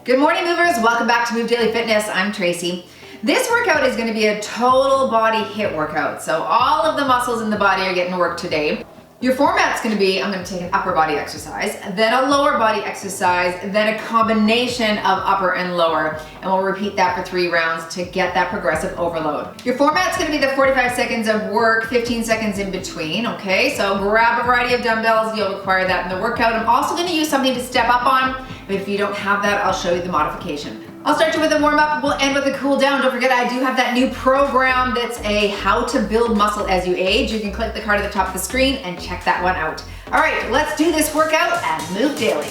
Good morning, movers. Welcome back to Move Daily Fitness. I'm Tracy. This workout is going to be a total body HIIT workout. So all of the muscles in the body are getting worked today. Your format's going to be, I'm going to take an upper body exercise, then a lower body exercise, then a combination of upper and lower. And we'll repeat that for 3 rounds to get that progressive overload. Your format's going to be the 45 seconds of work, 15 seconds in between, okay? So grab a variety of dumbbells. You'll require that in the workout. I'm also going to use something to step up on. But if you don't have that, I'll show you the modification. I'll start you with a warm-up, we'll end with a cool down. Don't forget, I do have that new program that's a how to build muscle as you age. You can click the card at the top of the screen and check that one out. All right, let's do this workout at Move Daily.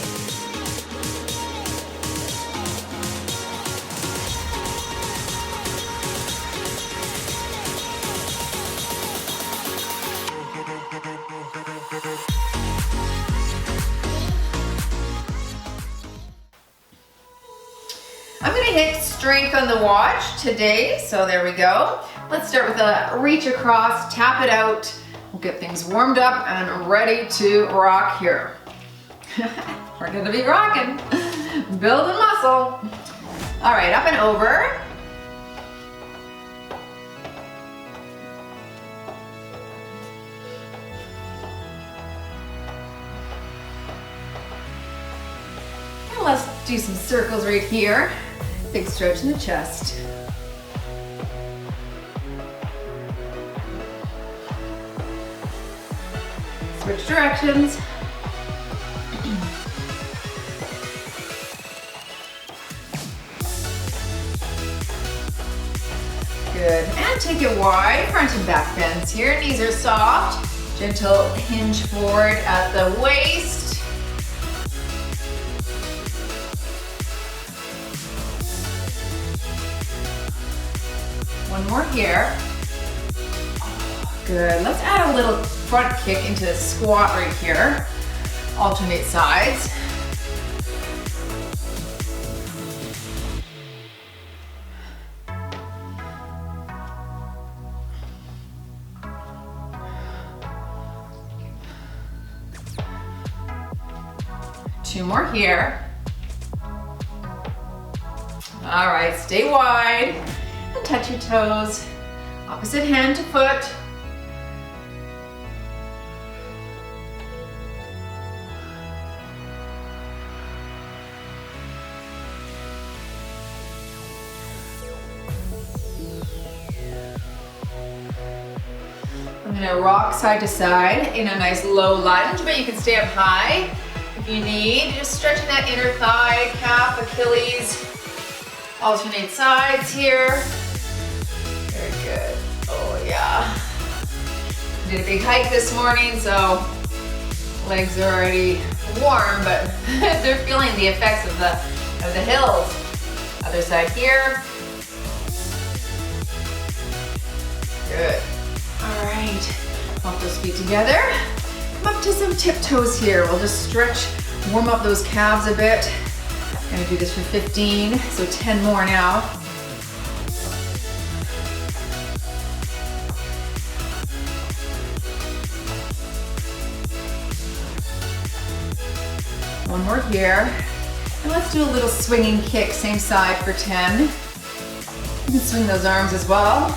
I'm gonna hit strength on the watch today, so there we go. Let's start with a reach across, tap it out. We'll get things warmed up and ready to rock here. We're gonna be rocking, building muscle. All right, up and over. And let's do some circles right here. Big stretch in the chest. Switch directions. Good, and take it wide, front and back bends here. Knees are soft, gentle hinge forward at the waist. One more here. Good. Let's add a little front kick into the squat right here. Alternate sides. Two more here. All right, stay wide. And touch your toes, opposite hand to foot. I'm gonna rock side to side in a nice low lunge, but you can stay up high if you need. Just stretching that inner thigh, calf, Achilles. Alternate sides here. Very good. Oh yeah. Did a big hike this morning, so legs are already warm, but they're feeling the effects of the hills. Other side here. Good. All right. Walk those feet together. Come up to some tiptoes here. We'll just stretch, warm up those calves a bit. I'm gonna do this for 15, so 10 more now. One more here. And let's do a little swinging kick, same side for 10. You can swing those arms as well.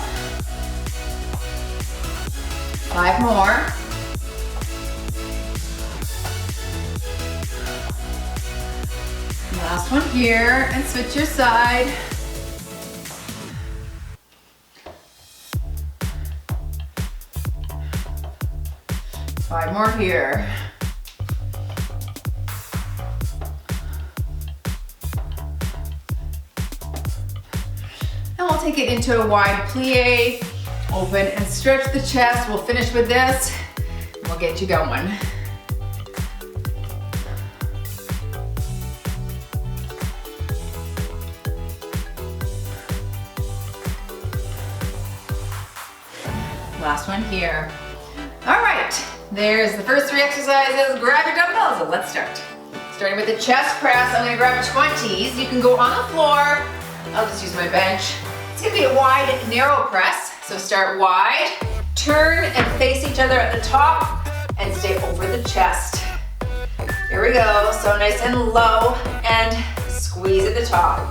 5 more. Last one here, and switch your side. Five more here. And we'll take it into a wide plie, open and stretch the chest. We'll finish with this, and we'll get you going. Last one here. All right, there's the first 3 exercises. Grab your dumbbells and let's start. Starting with the chest press, I'm gonna grab 20s. You can go on the floor. I'll just use my bench. It's gonna be a wide, narrow press. So start wide, turn and face each other at the top and stay over the chest. Here we go, so nice and low and Squeeze at the top.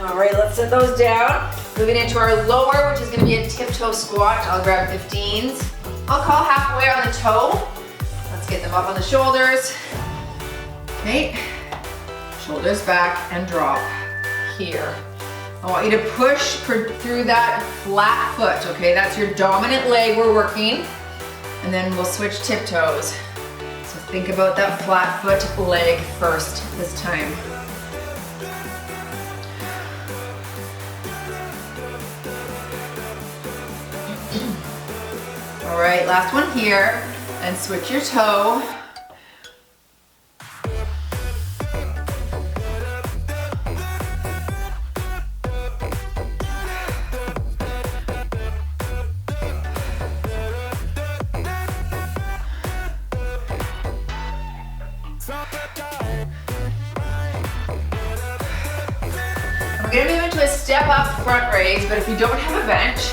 All right, let's set those down. Moving into our lower, which is gonna be a tiptoe squat. I'll grab 15s. I'll call halfway on the toe. Let's get them up on the shoulders. Okay, shoulders back and drop here. I want you to push through that flat foot, okay? That's your dominant leg we're working. And then we'll switch tiptoes. So think about that flat foot leg first this time. All right, last one here, and switch your toe. We're gonna move into a step up front raise, but if you don't have a bench,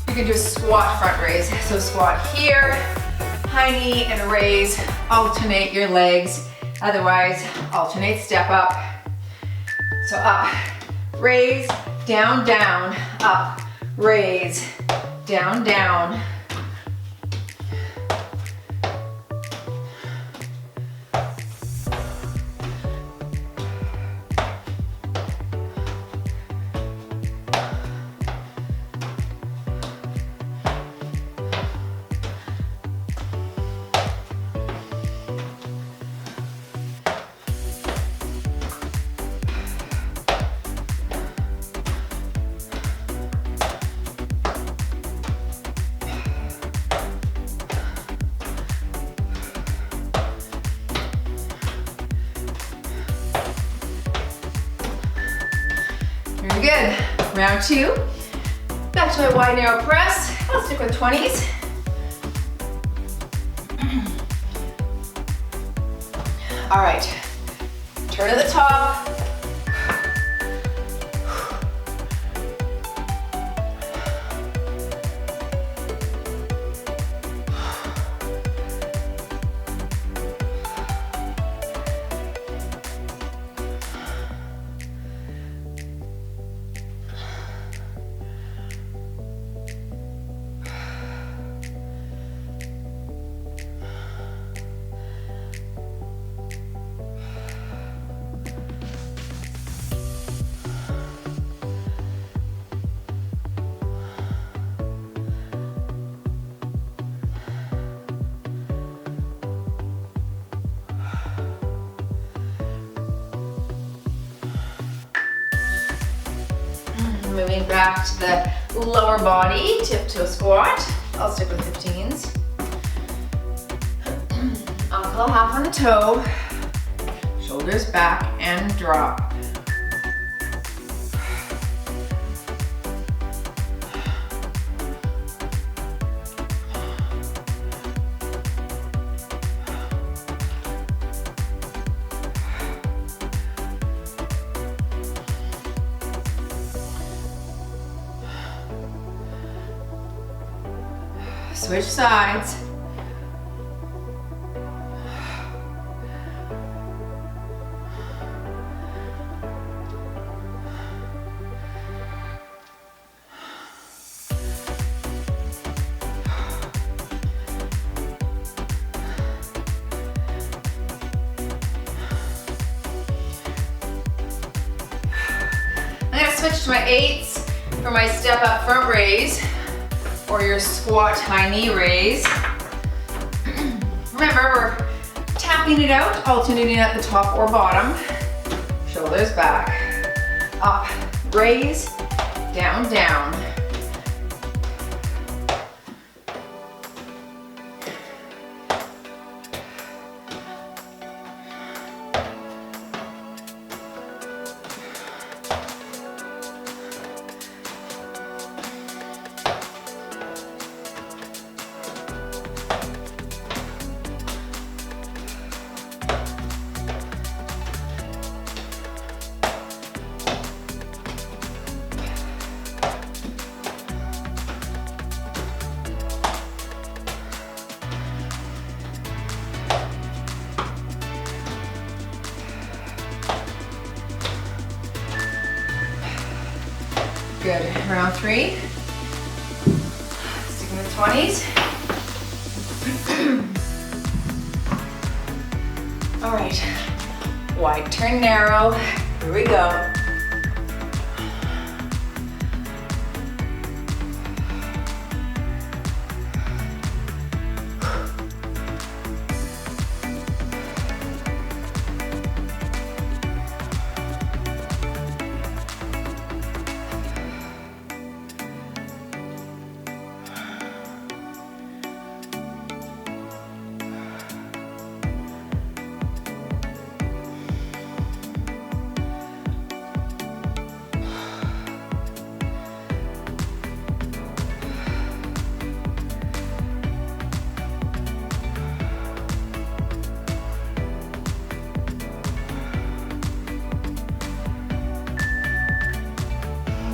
you can do a squat front raise. So squat here, high knee and raise, alternate your legs. Otherwise, alternate step up. So up, raise, down, down, up, raise, down, down. Very good. Round two. Back to my wide narrow press. Let's stick with 20s. All right. Turn to the top. Moving back to the lower body, tiptoe squat. I'll stick with 15s. I'll call half on the toe, shoulders back and drop. Switch sides. I'm gonna switch to my 8s for my step up front raise, or your squat high knee raise. Remember, we're tapping it out, alternating at the top or bottom. Shoulders back. Up, raise, Down, down. Good. Round 3. Sticking with 20s. All right. Wide turn, narrow. Here we go.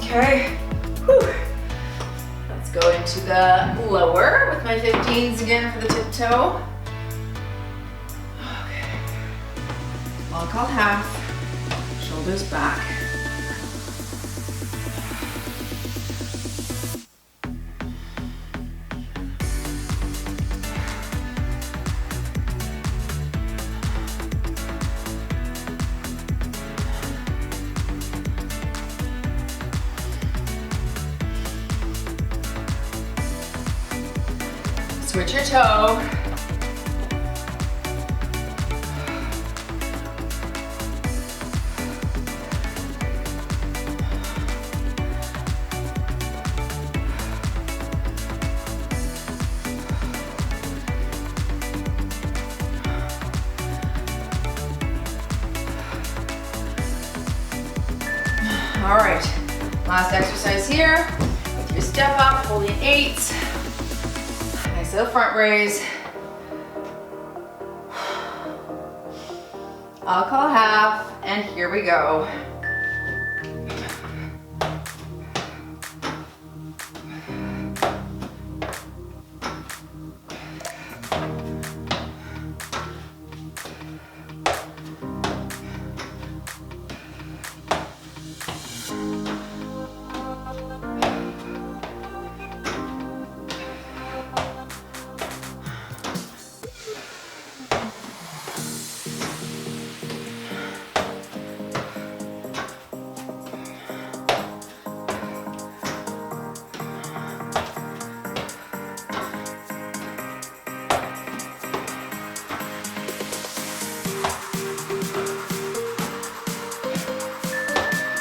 Okay, whew. Let's go into the lower with my 15s again for the tiptoe. Okay, I'll call half, shoulders back. Switch your toe. All right, last exercise here with your step up, holding 8s. Nice little front raise. I'll call half, and here we go.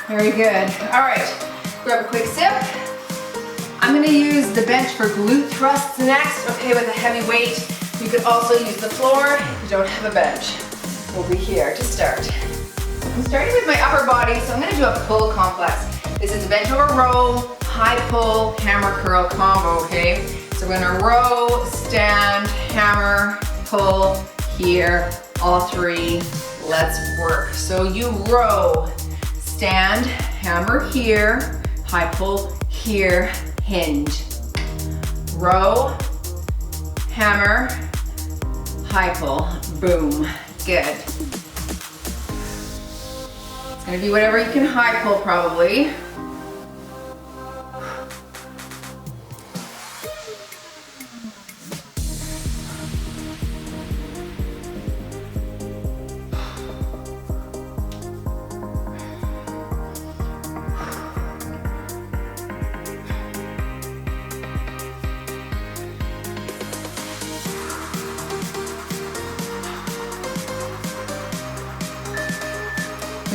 Very good. All right, grab a quick sip. I'm gonna use the bench for glute thrusts next, okay, with a heavy weight. You could also use the floor if you don't have a bench. We'll be here to start. I'm starting with my upper body, so I'm gonna do a pull complex. This is a bench over row, high pull, hammer curl combo, okay? So we're gonna row, stand, hammer, pull, here, all 3. Let's work. So you row, stand, hammer here, high pull here, hinge. Row, hammer, high pull, boom. Good. It's gonna be whatever you can high pull probably.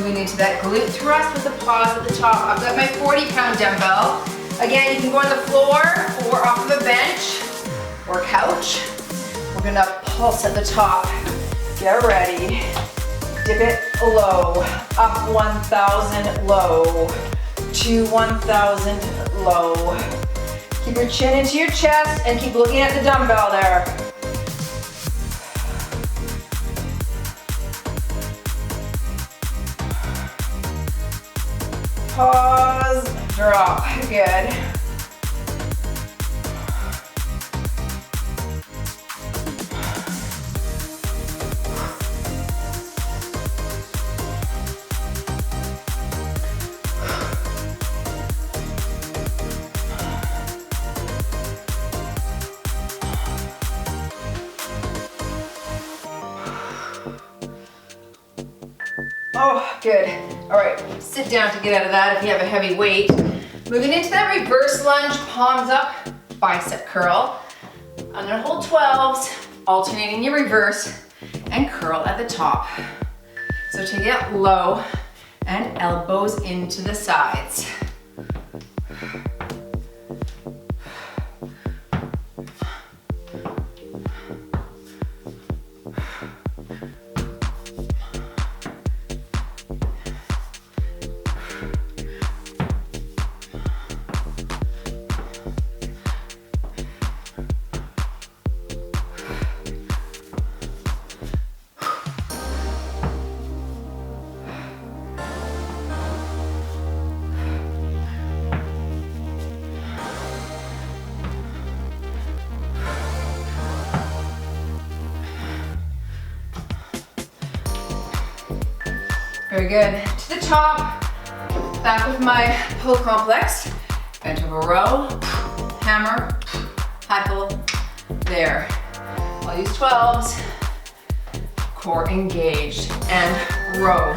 Moving into that glute thrust with the pause at the top. I've got my 40-pound dumbbell. Again, you can go on the floor or off of a bench or couch. We're gonna pulse at the top. Get ready. Dip it low. Up 1,000 low. To 1,000 low. Keep your chin into your chest and keep looking at the dumbbell there. Pause, drop, good. Oh, good. All right, sit down to get out of that if you have a heavy weight. Moving into that reverse lunge, palms up, bicep curl. I'm gonna hold 12s, alternating your reverse and curl at the top. So take it low and elbows into the sides. Very good. To the top, back with my pull complex. Bent over row, hammer, high pull, there. I'll use 12s, core engaged, and row,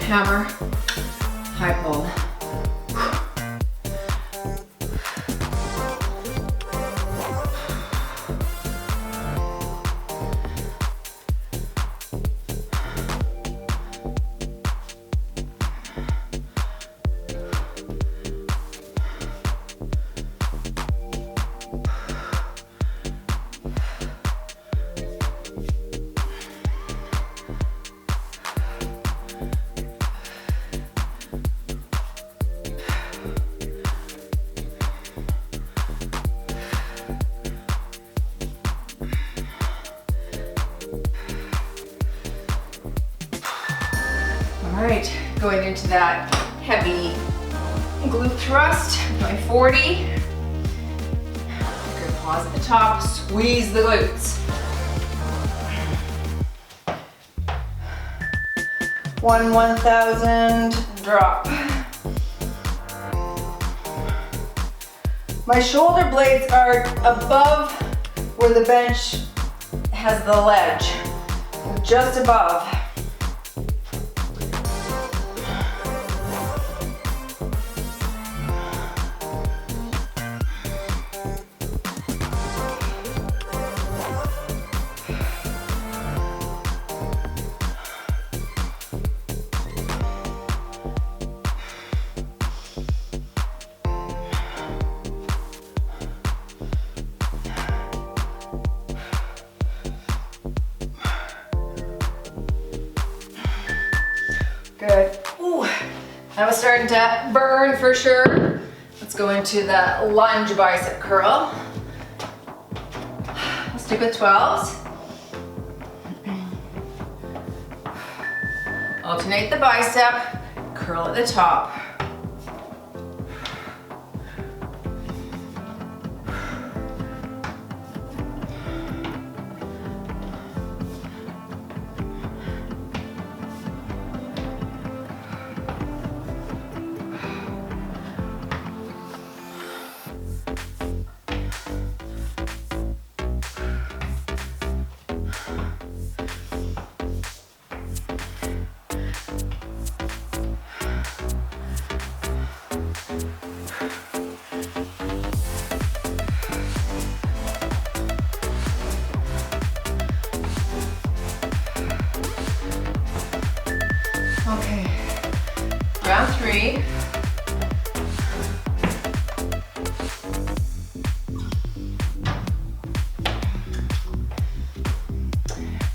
hammer, high pull. All right, going into that heavy glute thrust, my 40. Good, pause at the top, squeeze the glutes. 1,000, drop. My shoulder blades are above where the bench has the ledge, just above. Good. Ooh, that was starting to burn for sure. Let's go into the lunge bicep curl. Let's stick with 12s. Alternate the bicep, curl at the top. 3.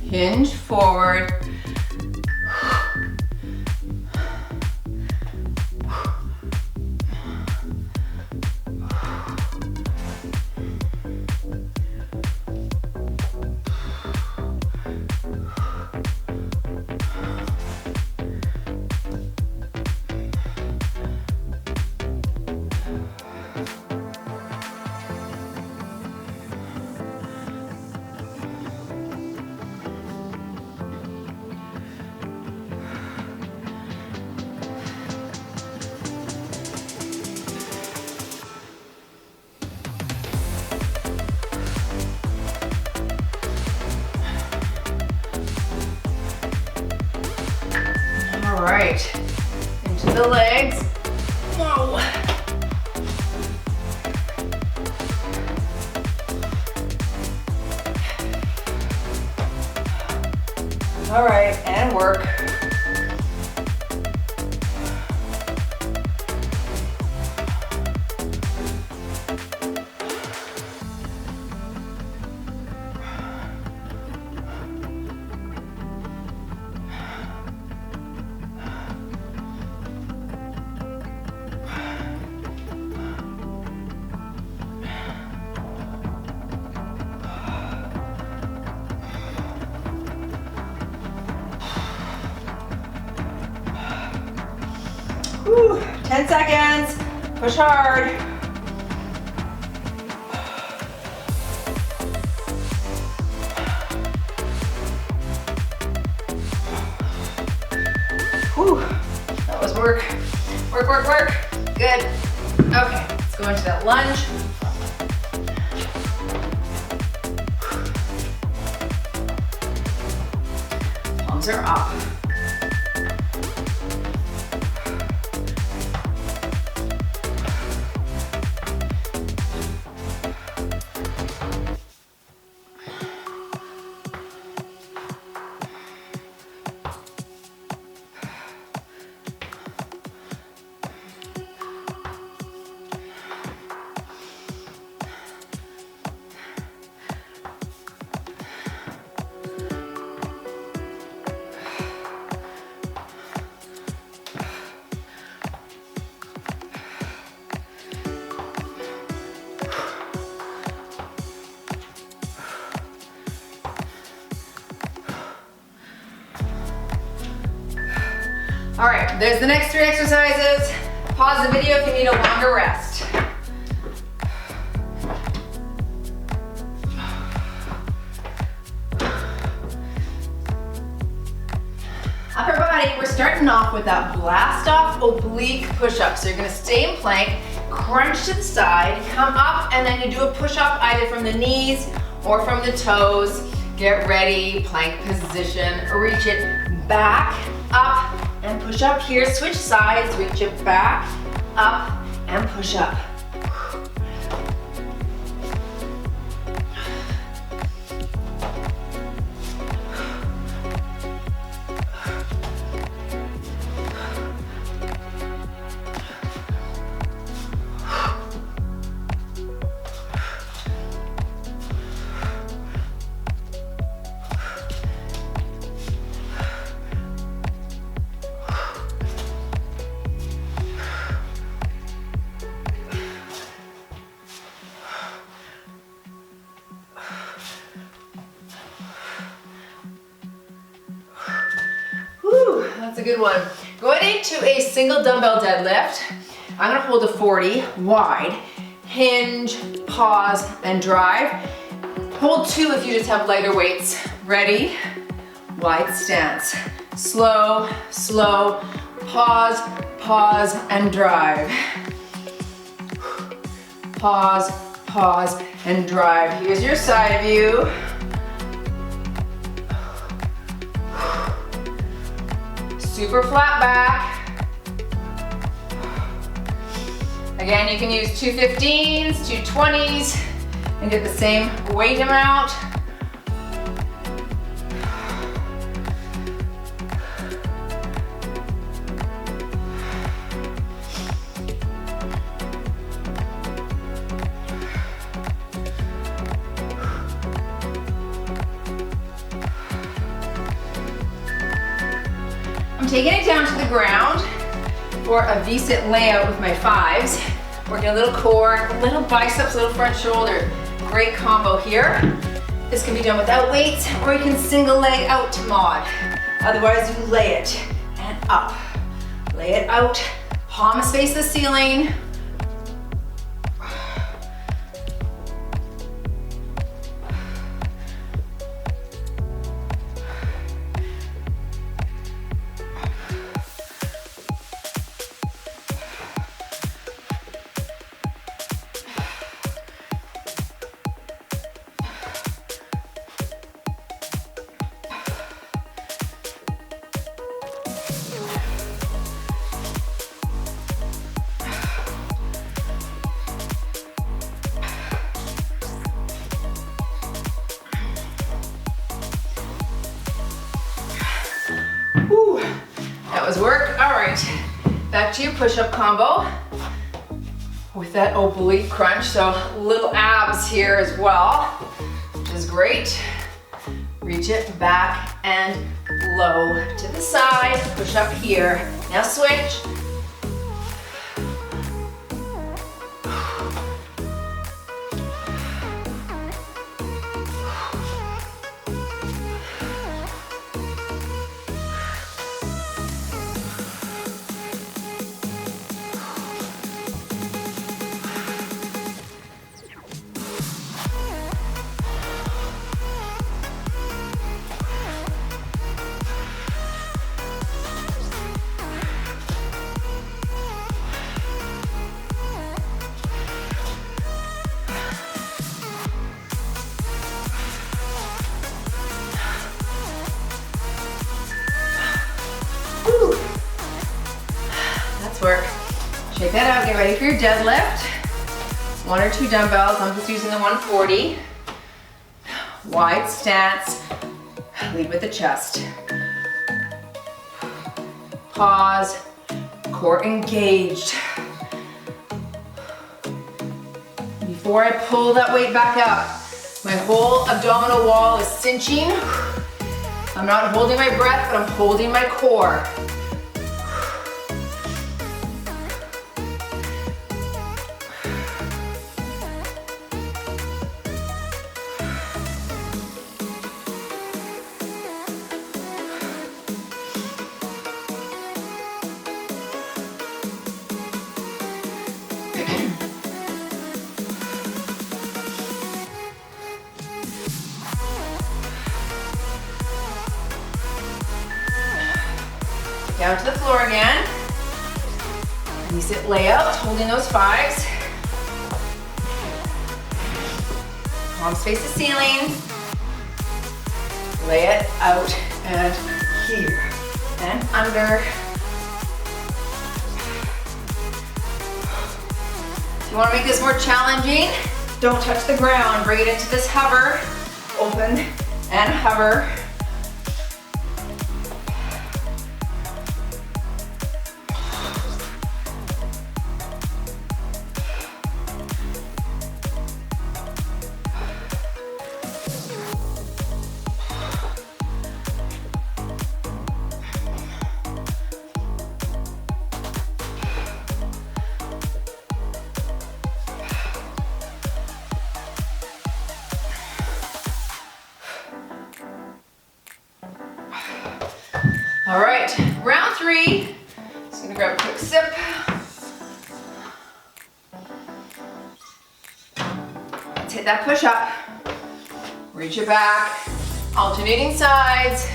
Hinge forward. All right, into the legs. Whoa. All right, and work. Whew, 10 seconds, push hard. Whew, that was work. Work, work, work. Good. Okay, let's go into that lunge. Palms are up. All right, there's the next 3 exercises. Pause the video if you need a longer rest. Upper body, we're starting off with that blast off oblique push-up. So you're gonna stay in plank, crunch to the side, come up, and then you do a push-up either from the knees or from the toes. Get ready, plank position, reach it back, up, and push up here. Switch sides, reach it back, up, and push up. That's a good one. Going into a single dumbbell deadlift, I'm gonna hold a 40 wide, hinge, pause, and drive. Hold 2 if you just have lighter weights. Ready? Wide stance. Slow, slow, pause, pause, and drive. Pause, pause, and drive. Here's your side view. Super flat back. Again, you can use 2 15s, 2 20s, and get the same weight amount. taking it down to the ground for a V-sit layout with my 5s. Working a little core, a little biceps, a little front shoulder. Great combo here. This can be done without weights, or you can single leg out to mod. Otherwise, you lay it and up. Lay it out, palms face the ceiling. Whew, that was work. All right, back to your push-up combo with that oblique crunch. So little abs here as well, which is great. Reach it back and low to the side. Push up here. Now switch. Work. Shake that out, get ready for your deadlift. 1 or 2 dumbbells, I'm just using the 140. Wide stance, lead with the chest. Pause, core engaged. Before I pull that weight back up, my whole abdominal wall is cinching. I'm not holding my breath, but I'm holding my core. Down to the floor again. V-sit layout, holding those 5s. Palms face the ceiling. Lay it out and here and under. If you want to make this more challenging, don't touch the ground. Bring it into this hover. Open and hover. All right, round 3. Just gonna grab a quick sip. Let's hit that push up. Reach it back, alternating sides.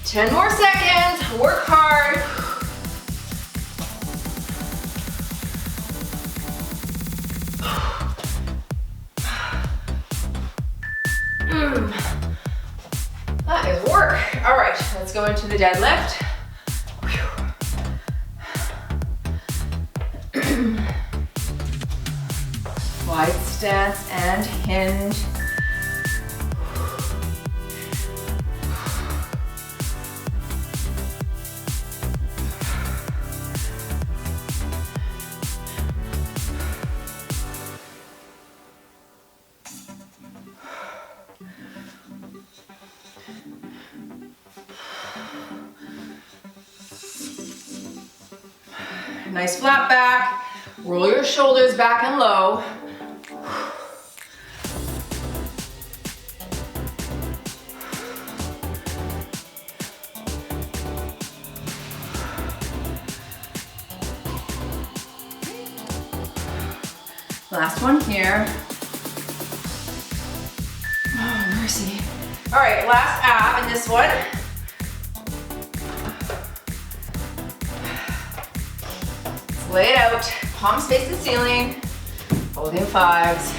Ten more seconds, work hard. go into the deadlift. Wide stance and hinge. Nice flat back. Roll your shoulders back and low. Last one here. Oh, mercy. All right, last ab in this one. Lay it out, palms face the ceiling, holding fives.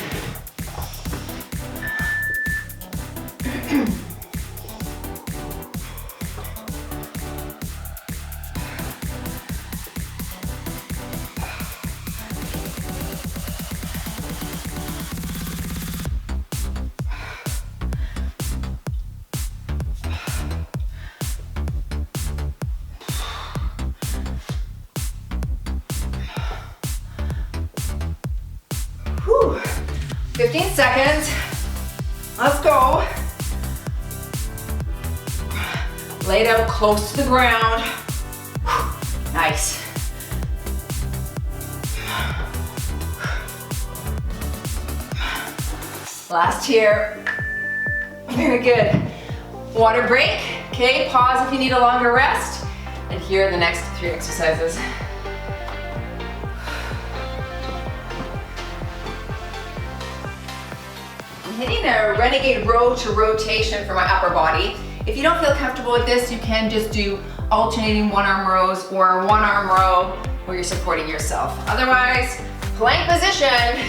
Whew. 15 seconds. Let's go. Lay it out close to the ground. Whew. Nice. Last here. Very good. Water break. Okay, pause if you need a longer rest. And here are the next 3 exercises. I'm hitting a Renegade row to rotation for my upper body. If you don't feel comfortable with this, you can just do alternating one arm rows or one arm row where you're supporting yourself. Otherwise, plank position,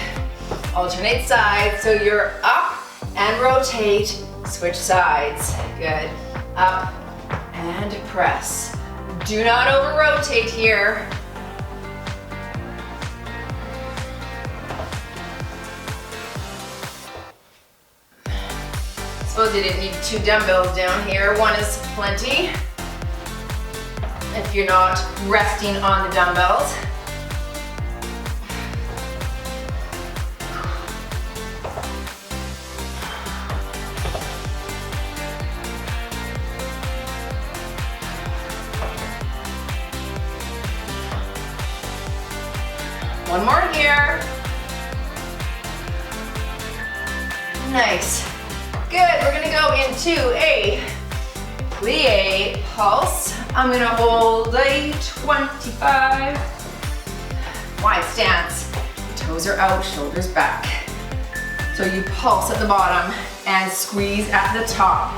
alternate sides. So you're up and rotate, switch sides. Good. Up and press. Do not over rotate here. Suppose you didn't need 2 dumbbells down here. 1 is plenty if you're not resting on the dumbbells. One more here. Nice. Good, we're gonna go into a plie pulse. I'm gonna hold a 25. Wide stance. Toes are out, shoulders back. So you pulse at the bottom and squeeze at the top.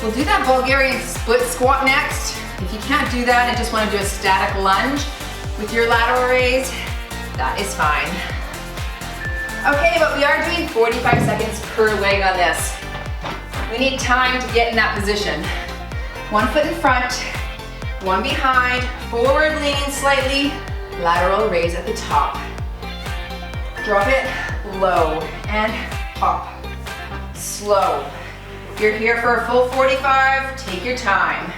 We'll do that Bulgarian split squat next. If you can't do that and just want to do a static lunge with your lateral raise, that is fine. Okay, but we are doing 45 seconds per leg on this. We need time to get in that position. 1 foot in front, 1 behind, forward leaning slightly, lateral raise at the top. Drop it low and pop. Slow. If you're here for a full 45, take your time.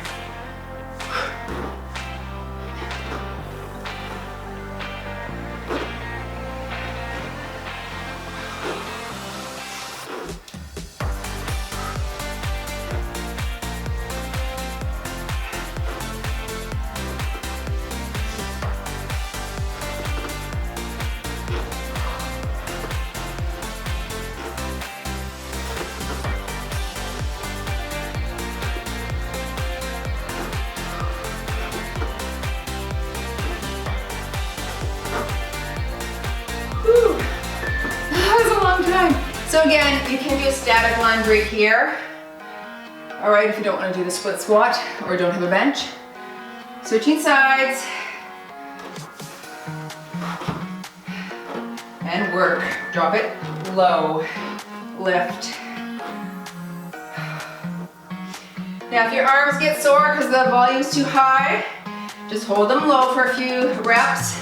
So again, you can do a static lunge right here. All right, if you don't want to do the split squat or don't have a bench. Switching sides. And work. Drop it low. Lift. Now if your arms get sore because the volume's too high, just hold them low for a few reps.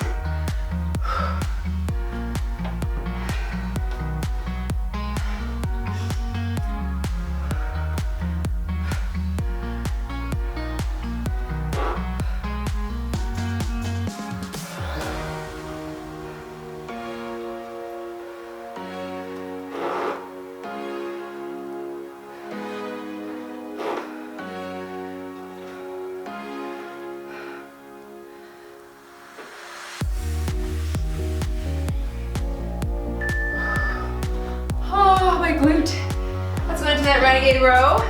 Glute. Let's go into that Renegade row.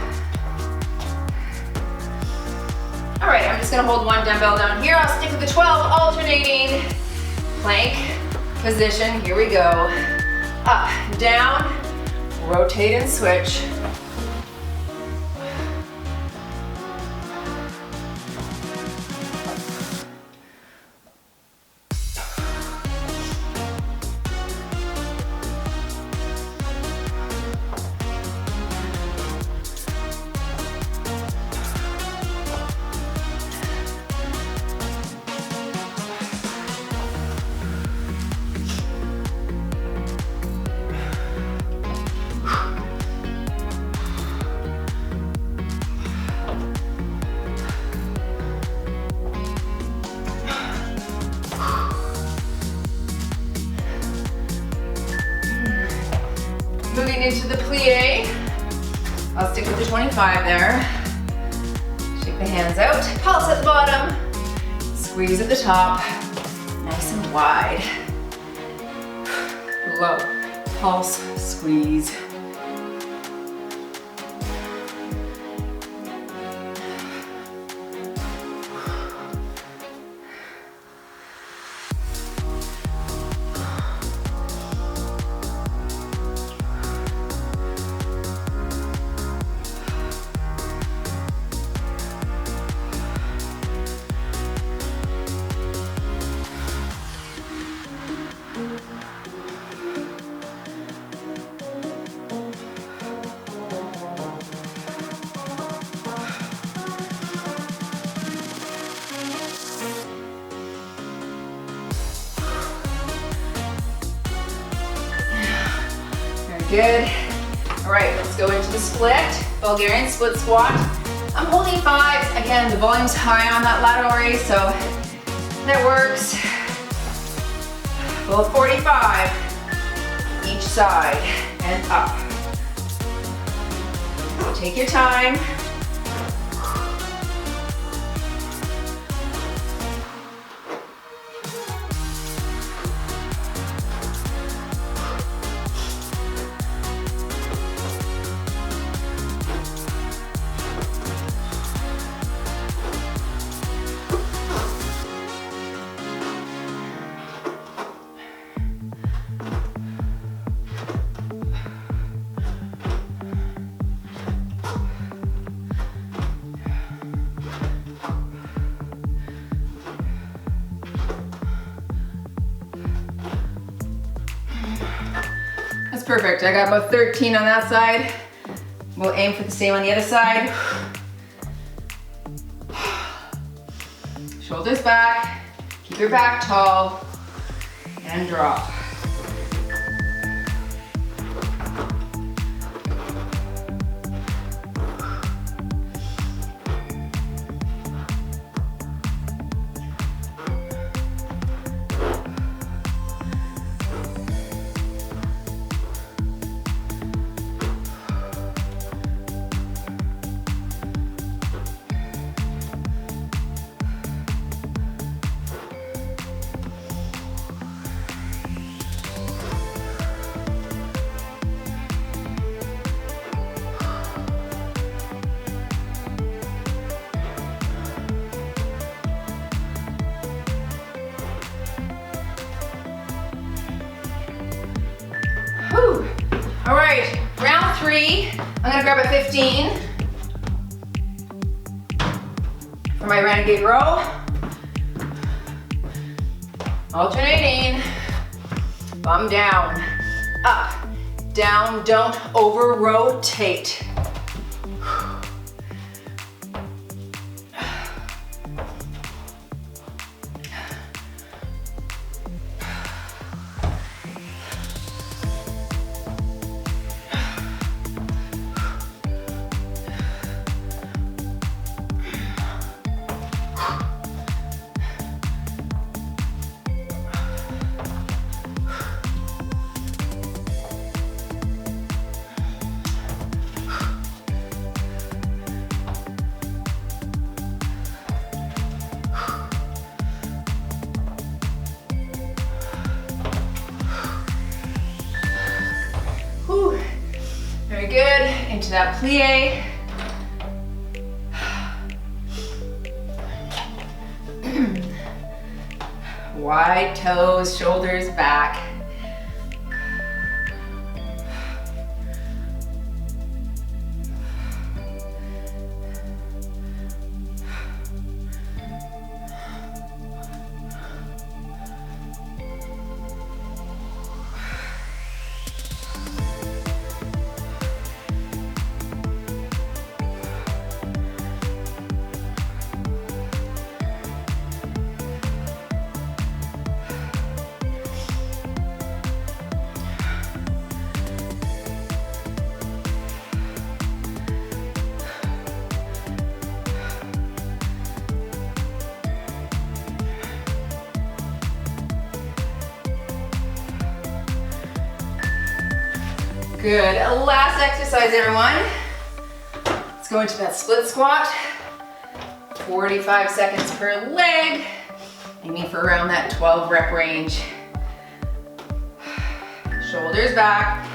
All right, I'm just gonna hold one dumbbell down here. I'll stick with the 12 alternating plank position. Here we go. Up, down, rotate and switch. Moving into the plie. I'll stick with the 25 there. Shake the hands out. Pulse at the bottom. Squeeze at the top. Nice and wide. Low. Pulse, squeeze. Good. All right, let's go into the split. Bulgarian split squat. I'm holding 5s. Again, the volume's high on that lateral raise, so that works. Both 45 each side and up. Take your time. That's perfect. I got about 13 on that side. We'll aim for the same on the other side. Shoulders back. Keep your back tall. And drop. 3. I'm gonna grab a 15 for my Renegade row. Alternating. Bum down, up, down, don't over rotate. Very good, into that plie. Wide toes, shoulders back. Good, last exercise everyone. Let's go into that split squat. 45 seconds per leg. Aiming for around that 12 rep range. Shoulders back,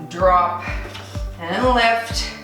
drop and lift.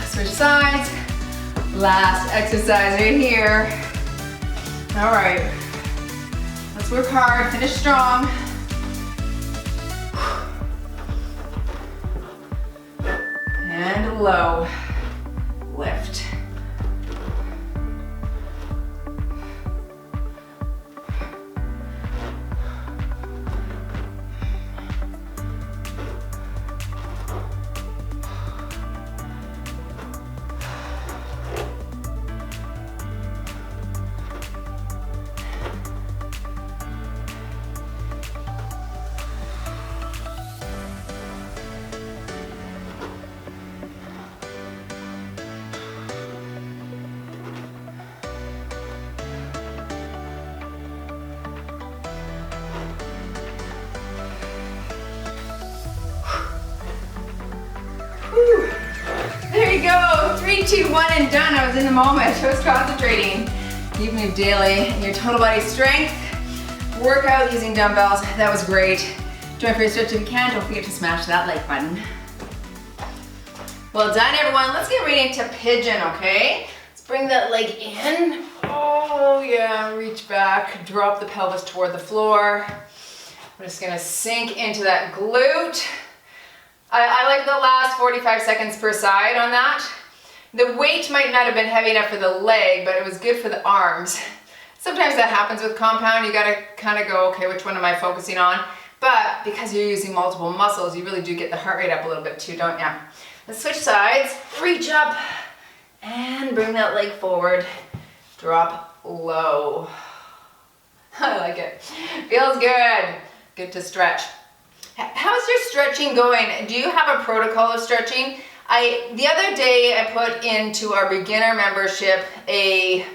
Switch sides. Last exercise right here. All right, let's work hard, finish strong. And low, lift. Whew. There you go, 3, 2, 1 and done. I was in the moment, I was concentrating. You've moved daily in your total body strength workout using dumbbells. That was great. Join for your stretch if you can. Don't forget to smash that like button. Well done everyone. Let's get right into pigeon, okay? Let's bring that leg in. Oh yeah, reach back, drop the pelvis toward the floor. I'm just gonna sink into that glute. I like the last 45 seconds per side on that. The weight might not have been heavy enough for the leg, but it was good for the arms. Sometimes that happens with compound. You gotta kind of go, okay, which one am I focusing on? But because you're using multiple muscles, you really do get the heart rate up a little bit too, don't you? Let's switch sides, reach up, and bring that leg forward. Drop low. I like it. Feels good. Good to stretch. How's your stretching going? Do you have a protocol of stretching? The other day I put into our beginner membership a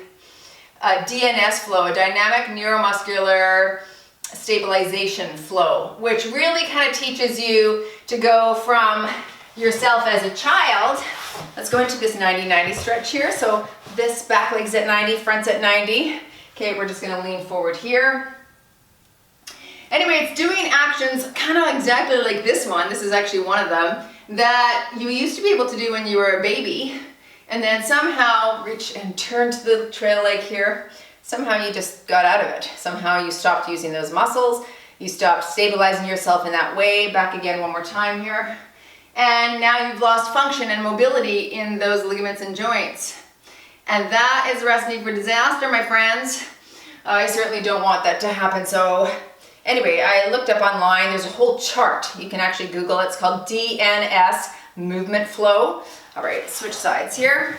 DNS flow, a dynamic neuromuscular stabilization flow, which really kind of teaches you to go from yourself as a child. Let's go into this 90-90 stretch here. So this back leg's at 90, front's at 90. Okay, we're just gonna lean forward here. Anyway, it's doing actions kind of exactly like this one. This is actually one of them that you used to be able to do when you were a baby, and then somehow reach and turn to the trail leg here. Somehow you just got out of it. Somehow you stopped using those muscles. You stopped stabilizing yourself in that way. Back again one more time here. And now you've lost function and mobility in those ligaments and joints. And that is a recipe for disaster, my friends. I certainly don't want that to happen. So anyway, I looked up online. There's a whole chart. You can actually Google it. It's called DNS movement flow. All right, switch sides here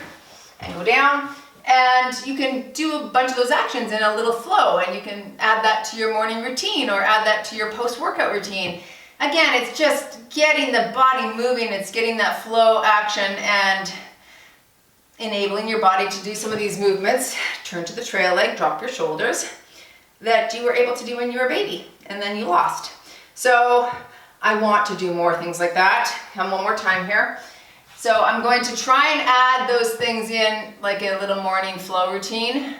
and go down. And you can do a bunch of those actions in a little flow, and you can add that to your morning routine or add that to your post-workout routine. Again, it's just getting the body moving. It's getting that flow action and enabling your body to do some of these movements. Turn to the trail leg, drop your shoulders, that you were able to do when you were a baby and then you lost. So I want to do more things like that. Come one more time here. So I'm going to try and add those things in like a little morning flow routine.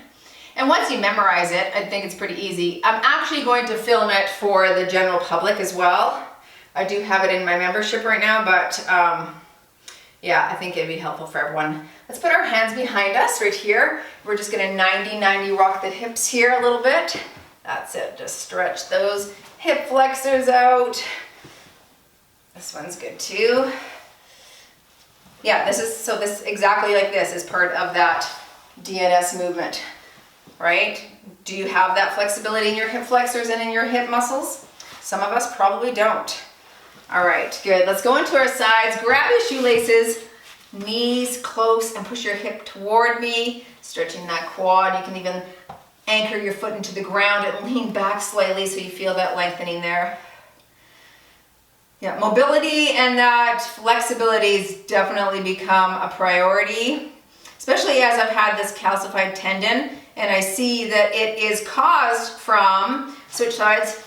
And once you memorize it, I think it's pretty easy. I'm actually going to film it for the general public as well. I do have it in my membership right now, but yeah, I think it'd be helpful for everyone. Let's put our hands behind us right here. We're just gonna 90-90 rock the hips here a little bit. That's it, just stretch those hip flexors out. This one's good too. Yeah, this exactly like this is part of that DNS movement, right? Do you have that flexibility in your hip flexors and in your hip muscles? Some of us probably don't. All right, good. Let's go into our sides. Grab your shoelaces, knees close, and push your hip toward me, stretching that quad. You can even anchor your foot into the ground and lean back slightly so you feel that lengthening there. Yeah, mobility and that flexibility has definitely become a priority, especially as I've had this calcified tendon and I see that it is caused from, switch sides,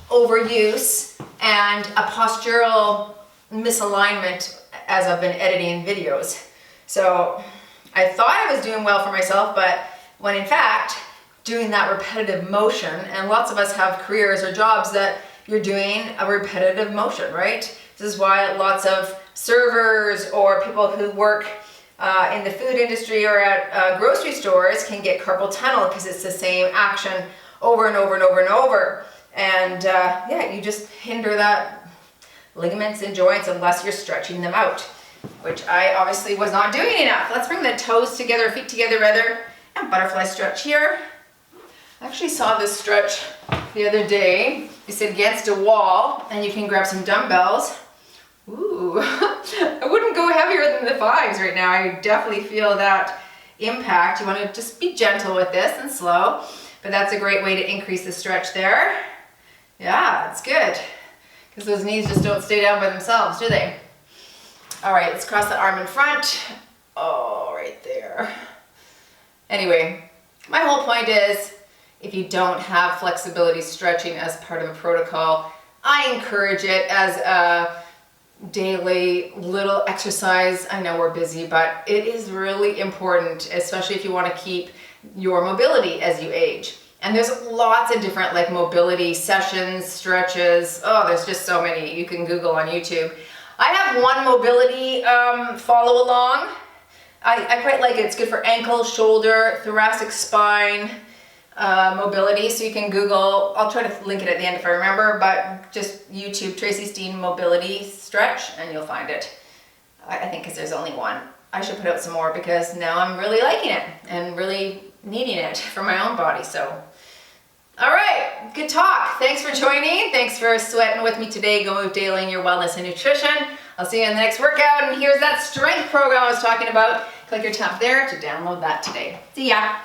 overuse and a postural misalignment as I've been editing videos. So I thought I was doing well for myself, but when in fact, doing that repetitive motion, and lots of us have careers or jobs that you're doing a repetitive motion, right? This is why lots of servers or people who work in the food industry or at grocery stores can get carpal tunnel because it's the same action over and over and over and over. And yeah, you just hinder that ligaments and joints unless you're stretching them out, which I obviously was not doing enough. Let's bring the toes together, feet together rather, and butterfly stretch here. I actually saw this stretch the other day. You sit against a wall and you can grab some dumbbells. Ooh, I wouldn't go heavier than the 5s right now. I definitely feel that impact. You want to just be gentle with this and slow, but that's a great way to increase the stretch there. Yeah, it's good because those knees just don't stay down by themselves, do they? All right, let's cross the arm in front. Oh, right there. Anyway, my whole point is if you don't have flexibility stretching as part of a protocol, I encourage it as a daily little exercise. I know we're busy, but it is really important, especially if you want to keep your mobility as you age. And there's lots of different like mobility sessions, stretches. Oh, there's just so many. You can Google on YouTube. I have one mobility follow along. I quite like it. It's good for ankle, shoulder, thoracic spine mobility. So you can Google, I'll try to link it at the end if I remember, but just YouTube Tracy Steen mobility stretch and you'll find it. I think because there's only one. I should put out some more because now I'm really liking it and really needing it for my own body. So, all right, good talk. Thanks for joining. Thanks for sweating with me today. Go Move Daily in your wellness and nutrition. I'll see you in the next workout. And here's that strength program I was talking about. Click or tap there to download that today. See ya.